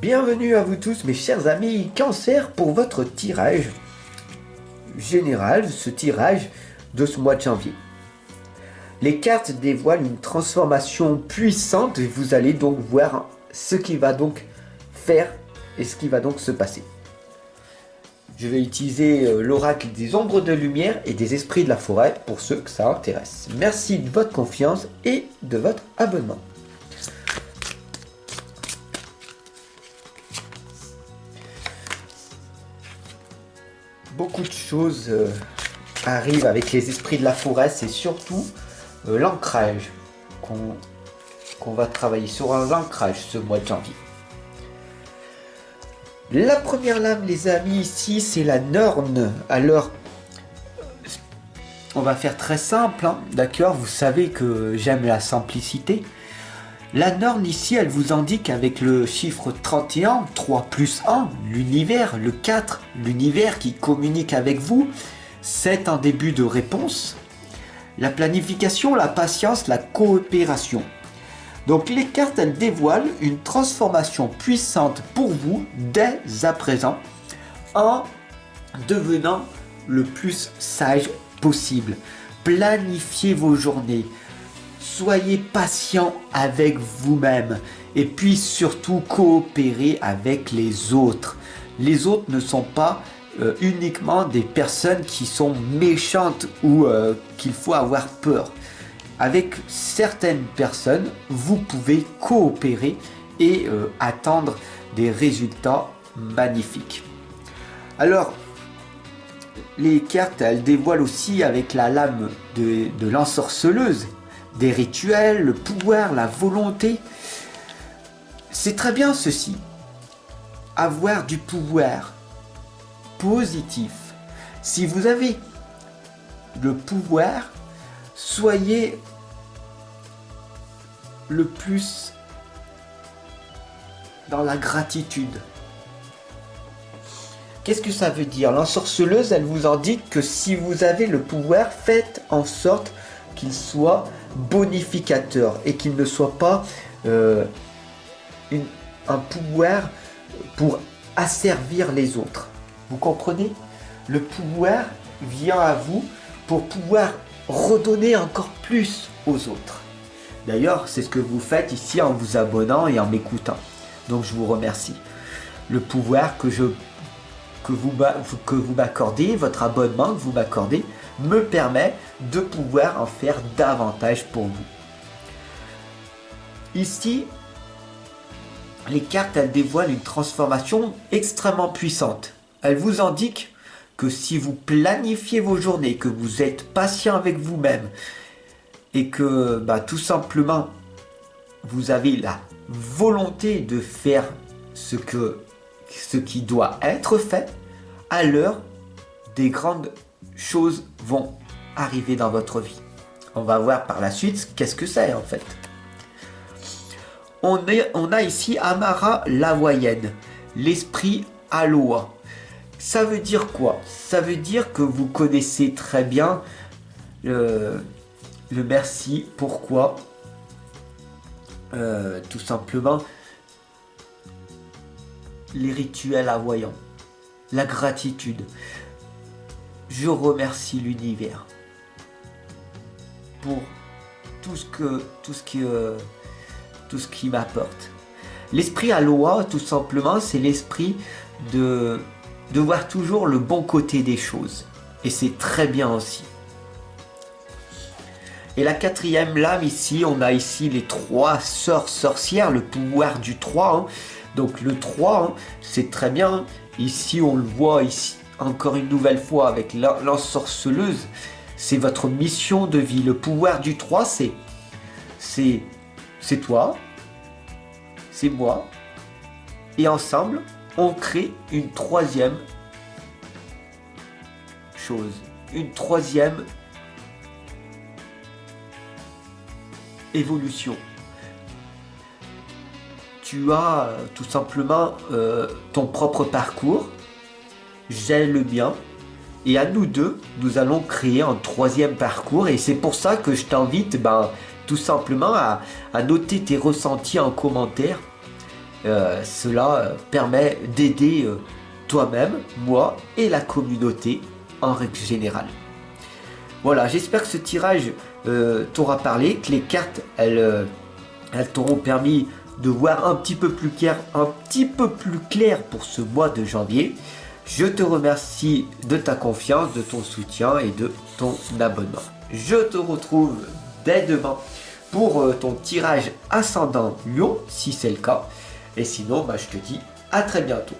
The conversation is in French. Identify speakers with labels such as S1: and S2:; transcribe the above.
S1: Bienvenue à vous tous mes chers amis Cancer pour votre tirage général, ce tirage de ce mois de janvier. Les cartes dévoilent une transformation puissante et vous allez donc voir ce qui va donc faire et ce qui va donc se passer. Je vais utiliser l'oracle des ombres de lumière et des esprits de la forêt pour ceux que ça intéresse. Merci de votre confiance et de votre abonnement. Beaucoup de choses arrivent avec les esprits de la forêt, c'est surtout l'ancrage qu'on va travailler sur un ancrage ce mois de janvier. La première lame, les amis, ici, c'est la Norne. Alors, on va faire très simple, hein, d'accord? Vous savez que j'aime la simplicité. La Norne, ici, elle vous indique avec le chiffre 31, 3 plus 1, l'univers, le 4, l'univers qui communique avec vous. 7, un début de réponse. La planification, la patience, la coopération. Donc les cartes, elles dévoilent une transformation puissante pour vous dès à présent en devenant le plus sage possible. Planifiez vos journées. Soyez patient avec vous-même et puis surtout coopérez avec les autres. Les autres ne sont pas uniquement des personnes qui sont méchantes ou qu'il faut avoir peur. Avec certaines personnes, vous pouvez coopérer et attendre des résultats magnifiques. Alors, les cartes, elles dévoilent aussi avec la lame de l'ensorceleuse des rituels, le pouvoir, la volonté. C'est très bien ceci. Avoir du pouvoir positif. Si vous avez le pouvoir, soyez le plus dans la gratitude. Qu'est-ce que ça veut dire? L'ensorceleuse, elle vous indique que si vous avez le pouvoir, faites en sorte qu'il soit bonificateur et qu'il ne soit pas un pouvoir pour asservir les autres. Vous comprenez? Le pouvoir vient à vous pour pouvoir redonner encore plus aux autres. D'ailleurs, c'est ce que vous faites ici en vous abonnant et en m'écoutant. Donc je vous remercie. Le pouvoir que vous m'accordez, votre abonnement que vous m'accordez, me permet de pouvoir en faire davantage pour vous. Ici, les cartes, elles dévoilent une transformation extrêmement puissante. Elles vous indiquent que si vous planifiez vos journées, que vous êtes patient avec vous-même et que tout simplement vous avez la volonté de faire ce qui doit être fait, alors des grandes choses vont arriver dans votre vie. On va voir par la suite qu'est-ce que c'est en fait. On a ici Amara l'Hawaïenne, l'esprit Aloha. Ça veut dire quoi? Ça veut dire que vous connaissez très bien le merci, pourquoi, tout simplement les rituels hawaïens, la gratitude. Je remercie l'univers pour tout ce qui m'apporte. L'esprit Aloha, tout simplement, c'est l'esprit de voir toujours le bon côté des choses. Et c'est très bien aussi. Et la quatrième lame ici, on a ici les 3 sœurs sorcières, le pouvoir du 3. Hein. Donc le 3, hein, c'est très bien. Ici, on le voit ici encore une nouvelle fois avec l'ensorceleuse. C'est votre mission de vie. Le pouvoir du 3, c'est toi, c'est moi. Et ensemble, on crée une troisième chose, une troisième évolution. Tu as tout simplement ton propre parcours, j'ai le mien, et à nous deux, nous allons créer un troisième parcours, et c'est pour ça que je t'invite tout simplement à noter tes ressentis en commentaire Cela permet d'aider toi-même, moi et la communauté en règle générale. Voilà, j'espère que ce tirage t'aura parlé, que les cartes, elles t'auront permis de voir un petit peu plus clair pour ce mois de janvier. Je te remercie de ta confiance, de ton soutien et de ton abonnement. Je te retrouve dès demain pour ton tirage ascendant Lion, si c'est le cas. Et sinon, je te dis à très bientôt.